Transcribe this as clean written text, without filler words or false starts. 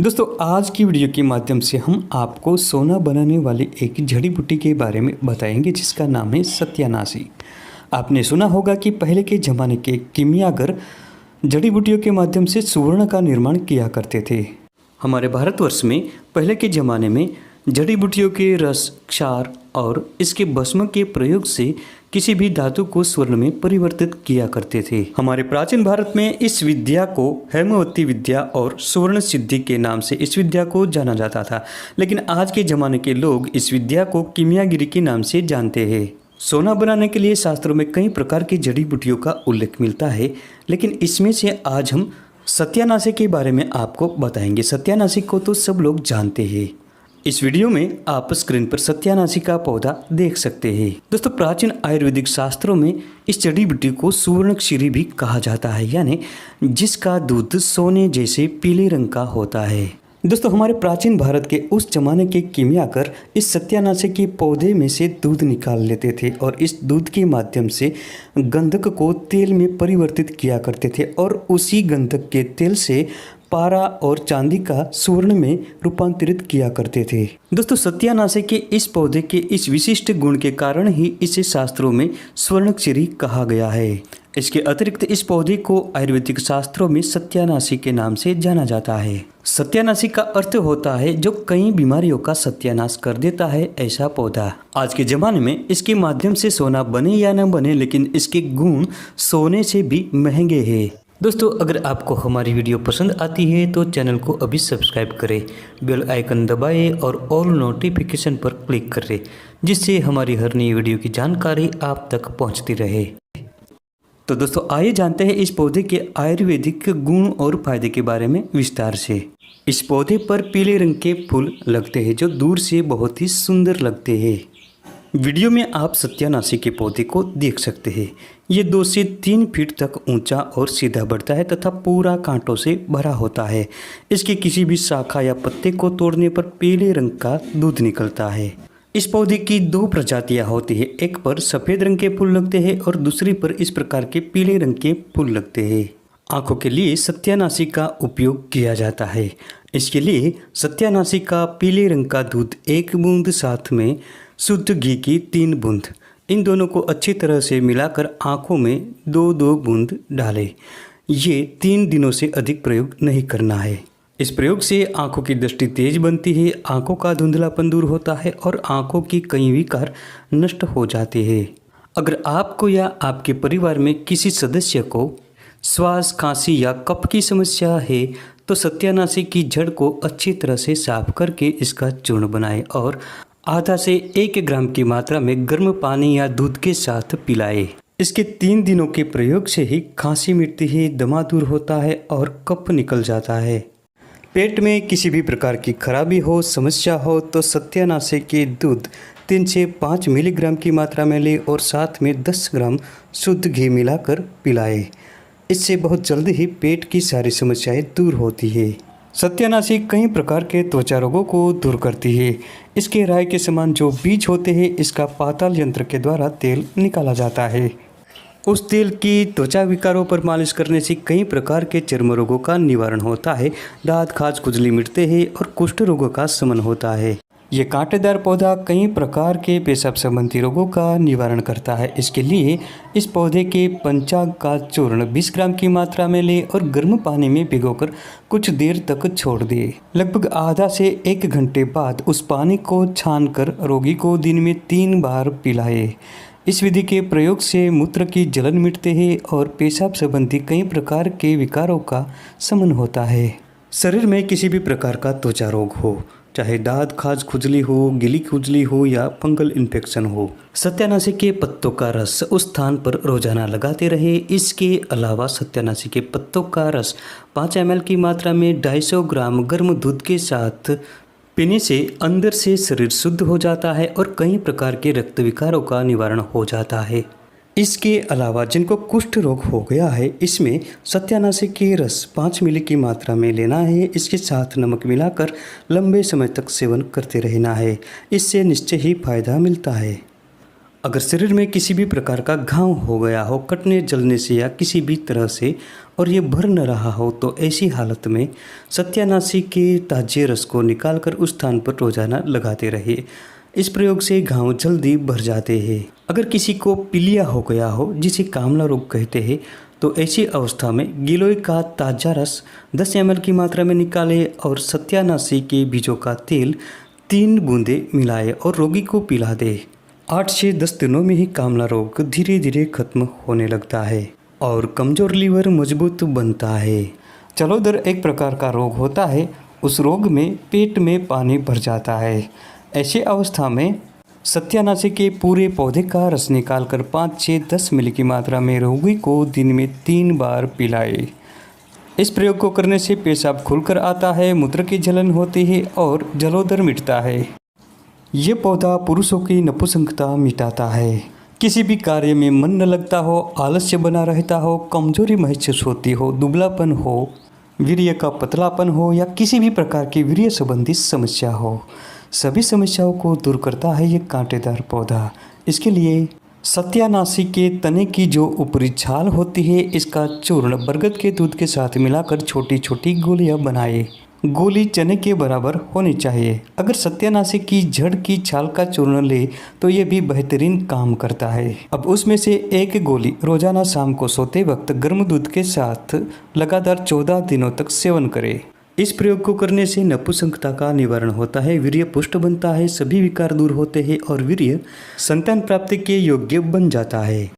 दोस्तों आज की वीडियो के माध्यम से हम आपको सोना बनाने वाली एक जड़ी बूटी के बारे में बताएंगे जिसका नाम है सत्यानाशी। आपने सुना होगा कि पहले के ज़माने के कीमियागर जड़ी बूटियों के माध्यम से सुवर्ण का निर्माण किया करते थे। हमारे भारतवर्ष में पहले के ज़माने में जड़ी बूटियों के रस, क्षार और इसके भस्म के प्रयोग से किसी भी धातु को स्वर्ण में परिवर्तित किया करते थे। हमारे प्राचीन भारत में इस विद्या को हेमवती विद्या और स्वर्ण सिद्धि के नाम से इस विद्या को जाना जाता था, लेकिन आज के ज़माने के लोग इस विद्या को कीमियागिरी के नाम से जानते हैं। सोना बनाने के लिए शास्त्रों में कई प्रकार की जड़ी बूटियों का उल्लेख मिलता है, लेकिन इसमें से आज हम सत्यानाशी के बारे में आपको बताएंगे। सत्यानाशी को तो सब लोग जानते हैं। इस वीडियो में आप स्क्रीन पर सत्यानाशी का पौधा देख सकते हैं। दोस्तों प्राचीन आयुर्वेदिक शास्त्रों में इस जड़ी बूटी को सुवर्णक्षीरी भी कहा जाता है, यानी जिसका दूध सोने जैसे पीले रंग का होता है। दोस्तों हमारे प्राचीन भारत के उस जमाने के कीमियागर इस सत्यानाशी के पौधे में से दूध निकाल लेते थे और इस दूध के माध्यम से गंधक को तेल में परिवर्तित किया करते थे और उसी गंधक के तेल से पारा और चांदी का स्वर्ण में रूपांतरित किया करते थे। दोस्तों सत्यानाशी के इस पौधे के इस विशिष्ट गुण के कारण ही इसे शास्त्रों में स्वर्णक्षीरी कहा गया है। इसके अतिरिक्त इस पौधे को आयुर्वेदिक शास्त्रों में सत्यानाशी के नाम से जाना जाता है। सत्यानाशी का अर्थ होता है जो कई बीमारियों का सत्यानाश कर देता है, ऐसा पौधा। आज के ज़माने में इसके माध्यम से सोना बने या न बने, लेकिन इसके गुण सोने से भी महंगे हैं। दोस्तों अगर आपको हमारी वीडियो पसंद आती है तो चैनल को अभी सब्सक्राइब करें, बेल आइकन दबाएं और ऑल नोटिफिकेशन पर क्लिक करें, जिससे हमारी हर नई वीडियो की जानकारी आप तक पहुंचती रहे। तो दोस्तों आइए जानते हैं इस पौधे के आयुर्वेदिक गुण और फायदे के बारे में विस्तार से। इस पौधे पर पीले रंग के फूल लगते हैं जो दूर से बहुत ही सुंदर लगते हैं। वीडियो में आप सत्यानाशी के पौधे को देख सकते हैं। ये 2 से 3 फीट तक ऊंचा और सीधा बढ़ता है तथा पूरा कांटों से भरा होता है। इसके किसी भी शाखा या पत्ते को तोड़ने पर पीले रंग का दूध निकलता है। इस पौधे की 2 प्रजातियां होती है, एक पर सफ़ेद रंग के फूल लगते हैं और दूसरी पर इस प्रकार के पीले रंग के फूल लगते हैं। आँखों के लिए सत्यानाशी का उपयोग किया जाता है। इसके लिए सत्यानाशी का पीले रंग का दूध 1 बूंद, साथ में शुद्ध घी की 3 बूंद, इन दोनों को अच्छी तरह से मिलाकर आँखों में 2-2 बूंद डालें। ये 3 दिनों से अधिक प्रयोग नहीं करना है। इस प्रयोग से आँखों की दृष्टि तेज बनती है, आँखों का धुंधलापन दूर होता है और आँखों की कई विकार नष्ट हो जाते हैं। अगर आपको या आपके परिवार में किसी सदस्य को श्वास, खांसी या कफ की समस्या है तो सत्यानाशी की जड़ को अच्छी तरह से साफ करके इसका चूर्ण बनाएं और आधा से 1 ग्राम की मात्रा में गर्म पानी या दूध के साथ पिलाएं। इसके 3 दिनों के प्रयोग से ही खांसी मिटती है, दमा दूर होता है और कफ निकल जाता है। पेट में किसी भी प्रकार की खराबी हो, समस्या हो तो सत्यानाशी के दूध 3 से 5 मिलीग्राम की मात्रा में लें और साथ में 10 ग्राम शुद्ध घी मिलाकर पिलाएं। इससे बहुत जल्दी ही पेट की सारी समस्याएं दूर होती है। सत्यानाशी कई प्रकार के त्वचा रोगों को दूर करती है। इसके राई के समान जो बीज होते हैं, इसका पाताल यंत्र के द्वारा तेल निकाला जाता है। उस तेल की त्वचा विकारों पर मालिश करने से कई प्रकार के चर्म रोगों का निवारण होता है, दांत, खाज, खुजली मिटते हैं और कुष्ठ रोगों का शमन होता है। ये कांटेदार पौधा कई प्रकार के पेशाब संबंधी रोगों का निवारण करता है। इसके लिए इस पौधे के पंचांग का चूर्ण 20 ग्राम की मात्रा में लें और गर्म पानी में भिगोकर कुछ देर तक छोड़ दें। लगभग आधा से 1 घंटे बाद उस पानी को छानकर रोगी को दिन में 3 बार पिलाएं। इस विधि के प्रयोग से मूत्र की जलन मिटते हैं और पेशाब संबंधी कई प्रकार के विकारों का शमन होता है। शरीर में किसी भी प्रकार का त्वचा रोग हो, चाहे दांत, खाज, खुजली हो, गिली खुजली हो या फंगल इन्फेक्शन हो, सत्यानाशी के पत्तों का रस उस स्थान पर रोजाना लगाते रहे। इसके अलावा सत्यानाशी के पत्तों का रस 5 ml की मात्रा में 250 ग्राम गर्म दूध के साथ पीने से अंदर से शरीर शुद्ध हो जाता है और कई प्रकार के रक्त विकारों का निवारण हो जाता है। इसके अलावा जिनको कुष्ठ रोग हो गया है, इसमें सत्यानाशी के रस 5 मिली की मात्रा में लेना है। इसके साथ नमक मिलाकर लंबे समय तक सेवन करते रहना है। इससे निश्चय ही फायदा मिलता है। अगर शरीर में किसी भी प्रकार का घाव हो गया हो, कटने जलने से या किसी भी तरह से, और ये भर न रहा हो, तो ऐसी हालत में सत्यानाशी के ताजे रस को निकालकर उस स्थान पर रोजाना लगाते रहिए। इस प्रयोग से घाव जल्दी भर जाते हैं। अगर किसी को पीलिया हो गया हो, जिसे कामला रोग कहते हैं, तो ऐसी अवस्था में गिलोय का ताज़ा रस 10 ml की मात्रा में निकालें और सत्यानाशी के बीजों का तेल 3 बूंदें मिलाएं और रोगी को पिला दें। 8 से 10 दिनों में ही कामला रोग धीरे धीरे खत्म होने लगता है और कमज़ोर लीवर मजबूत बनता है। जलोदर एक प्रकार का रोग होता है। उस रोग में पेट में पानी भर जाता है। ऐसी अवस्था में सत्यानाशी के पूरे पौधे का रस निकालकर 5 से 10 मिली की मात्रा में रोगी को दिन में 3 बार पिलाए। इस प्रयोग को करने से पेशाब खुलकर आता है, मूत्र की जलन होती है और जलोदर मिटता है। ये पौधा पुरुषों की नपुंसकता मिटाता है। किसी भी कार्य में मन न लगता हो, आलस्य बना रहता हो, कमजोरी महसूस होती हो, दुबलापन हो, वीर्य का पतलापन हो या किसी भी प्रकार की वीर्य संबंधी समस्या हो, सभी समस्याओं को दूर करता है ये कांटेदार पौधा। इसके लिए सत्यानाशी के तने की जो ऊपरी छाल होती है, इसका चूर्ण बरगद के दूध के साथ मिलाकर छोटी छोटी गोलियां बनाए। गोली चने के बराबर होनी चाहिए। अगर सत्यानाशी की जड़ की छाल का चूर्ण ले तो ये भी बेहतरीन काम करता है। अब उसमें से एक गोली रोजाना शाम को सोते वक्त गर्म दूध के साथ लगातार 14 दिनों तक सेवन करें। इस प्रयोग को करने से नपुंसकता का निवारण होता है, वीर्य पुष्ट बनता है, सभी विकार दूर होते हैं और वीर्य संतान प्राप्ति के योग्य बन जाता है।